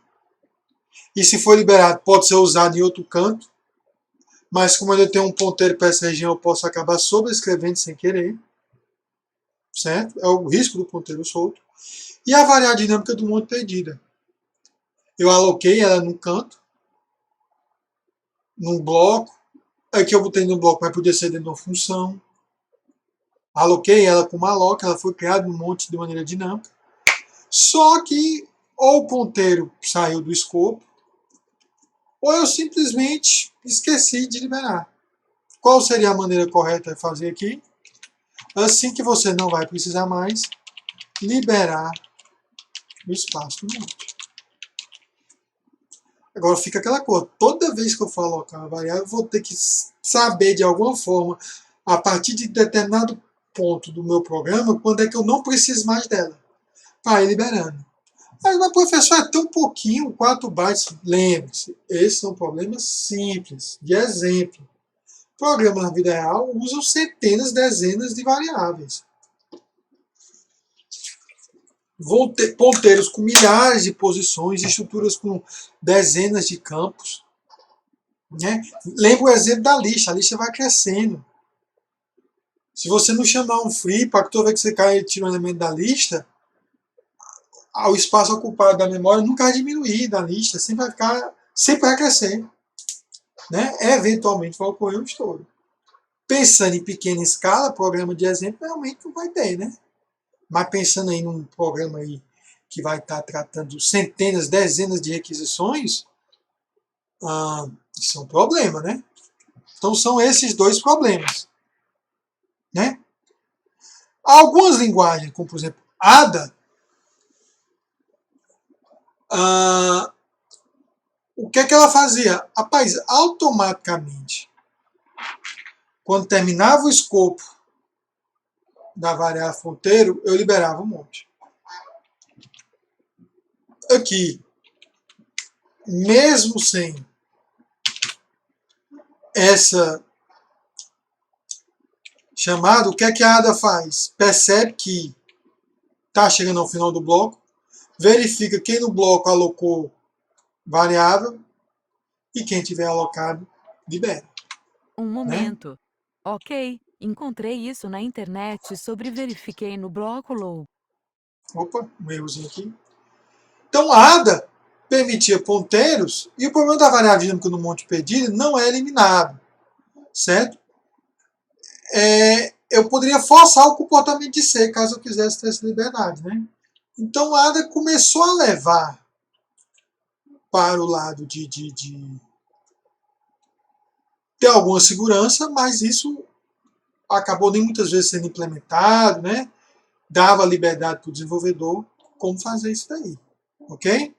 E se for liberado, pode ser usado em outro canto. Mas como eu tenho um ponteiro para essa região, eu posso acabar sobrescrevendo sem querer. Certo? É o risco do ponteiro solto. E a variável dinâmica do monte perdida. Eu aloquei ela num canto, num bloco. Aqui eu botei no bloco, mas podia ser dentro de uma função. Aloquei ela com malloc, ela foi criada num monte de maneira dinâmica. Só que ou o ponteiro saiu do escopo, ou eu simplesmente esqueci de liberar. Qual seria a maneira correta de fazer aqui? Assim que você não vai precisar mais liberar o espaço do monte. Agora fica aquela coisa, toda vez que eu for alocar uma variável, eu vou ter que saber de alguma forma, a partir de determinado ponto do meu programa, quando é que eu não preciso mais dela, para ir liberando. Mas professor, é tão pouquinho, 4 bytes. Lembre-se, esses são problemas simples, de exemplo. Programas na vida real usam centenas, dezenas de variáveis. Vão ter ponteiros com milhares de posições, estruturas com dezenas de campos. Né? Lembra o exemplo da lista, a lista vai crescendo. Se você não chamar um free, para toda vez que você cai e tira um elemento da lista, o espaço ocupado da memória nunca vai diminuir da lista, sempre vai crescer. Né? Eventualmente vai ocorrer um estouro. Pensando em pequena escala, programa de exemplo, realmente não vai ter, né? Mas pensando aí num programa aí que vai estar tratando centenas, dezenas de requisições, isso é um problema, né? Então são esses dois problemas, né? Algumas linguagens, como por exemplo ADA, o que é que ela fazia? Rapaz, automaticamente, quando terminava o escopo da variável ponteiro, eu liberava um monte. Aqui, mesmo sem essa chamada, o que é que a ADA faz? Percebe que está chegando ao final do bloco, verifica quem no bloco alocou variável e quem tiver alocado, libera. Um Né? momento. Ok, encontrei isso na internet sobre verifiquei no bloco low. Opa, um errozinho aqui. Então a ADA permitia ponteiros e o problema da variável dinâmica no monte perdido não é eliminado, certo? Eu poderia forçar o comportamento de C caso eu quisesse ter essa liberdade, né? Então a ADA começou a levar para o lado de ter alguma segurança, mas isso acabou nem muitas vezes sendo implementado, né? Dava liberdade para o desenvolvedor como fazer isso daí, ok?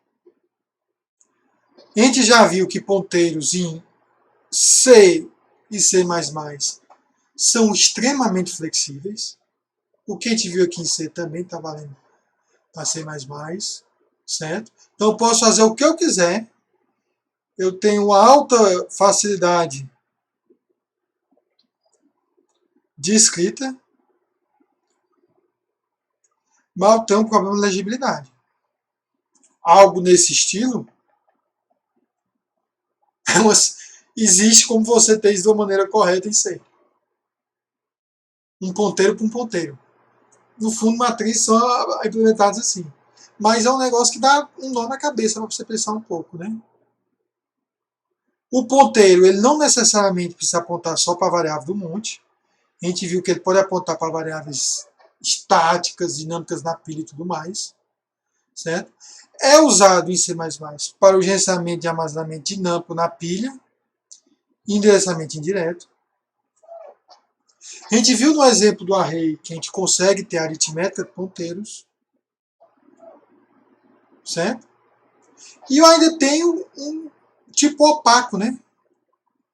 A gente já viu que ponteiros em C e C++ são extremamente flexíveis. O que a gente viu aqui em C também está valendo para C++, certo? Então eu posso fazer o que eu quiser. Eu tenho alta facilidade de escrita, mas eu tenho um problema de legibilidade. Algo nesse estilo existe como você tem de uma maneira correta em C. Um ponteiro para um ponteiro. No fundo, matrizes são implementadas assim. Mas é um negócio que dá um nó na cabeça para você pensar um pouco, né? O ponteiro, ele não necessariamente precisa apontar só para a variável do monte. A gente viu que ele pode apontar para variáveis estáticas, dinâmicas na pilha e tudo mais. Certo? É usado em C++ para o gerenciamento de armazenamento dinâmico na pilha, endereçamento indireto. A gente viu no exemplo do array que a gente consegue ter aritmética de ponteiros. Certo? E eu ainda tenho um tipo opaco, né?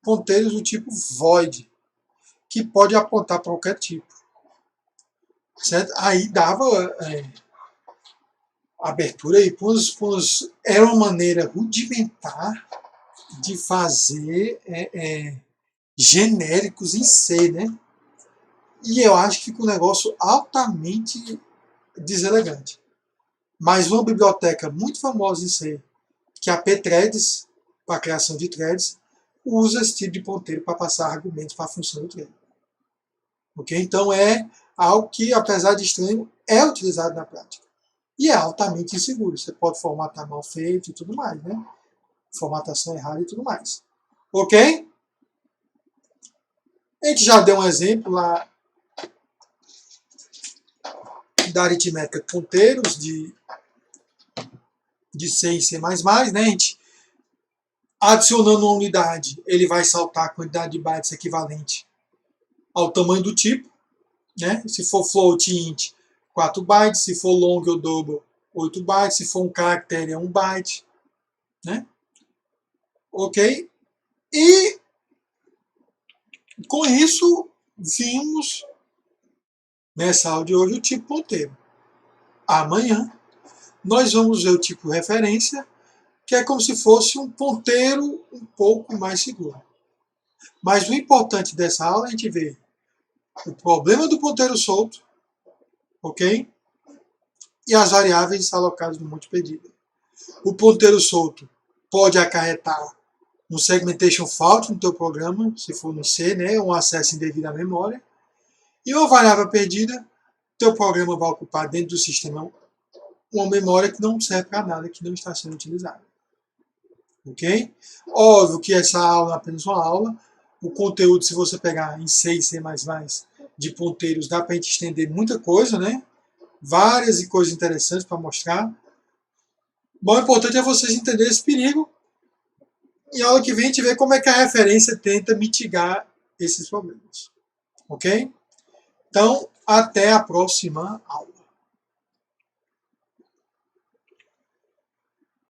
Ponteiros do tipo void, que pode apontar para qualquer tipo. Certo? Aí dava abertura aí era uma maneira rudimentar de fazer genéricos em C, né? E eu acho que fica um negócio altamente deselegante. Mas uma biblioteca muito famosa em C, que é a pthreads, para a criação de threads, usa esse tipo de ponteiro para passar argumentos para a função do thread. Okay? Então é algo que, apesar de estranho, é utilizado na prática. E é altamente inseguro. Você pode formatar mal feito e tudo mais, né? Formatação errada e tudo mais. Ok? A gente já deu um exemplo lá da aritmética de ponteiros de C e C++, né? A gente, adicionando uma unidade, ele vai saltar a quantidade de bytes equivalente ao tamanho do tipo. né? Se for float int, 4 bytes, se for long ou double, 8 bytes, se for um caractere é 1 byte, né? Ok? E com isso vimos nessa aula de hoje o tipo ponteiro. Amanhã nós vamos ver o tipo referência, que é como se fosse um ponteiro um pouco mais seguro. Mas o importante dessa aula é a gente ver o problema do ponteiro solto, ok? E as variáveis alocadas no multipedida. O ponteiro solto pode acarretar um segmentation fault no teu programa, se for no C, né, um acesso indevido à memória. E uma variável perdida, teu programa vai ocupar dentro do sistema uma memória que não serve para nada, que não está sendo utilizada. Ok? Óbvio que essa aula é apenas uma aula. O conteúdo, se você pegar em C e C++ de ponteiros, dá para a gente estender muita coisa, né? Várias e coisas interessantes para mostrar. Bom, o importante é vocês entenderem esse perigo. E a aula que vem a gente vê como é que a referência tenta mitigar esses problemas. Ok? Então, até a próxima aula.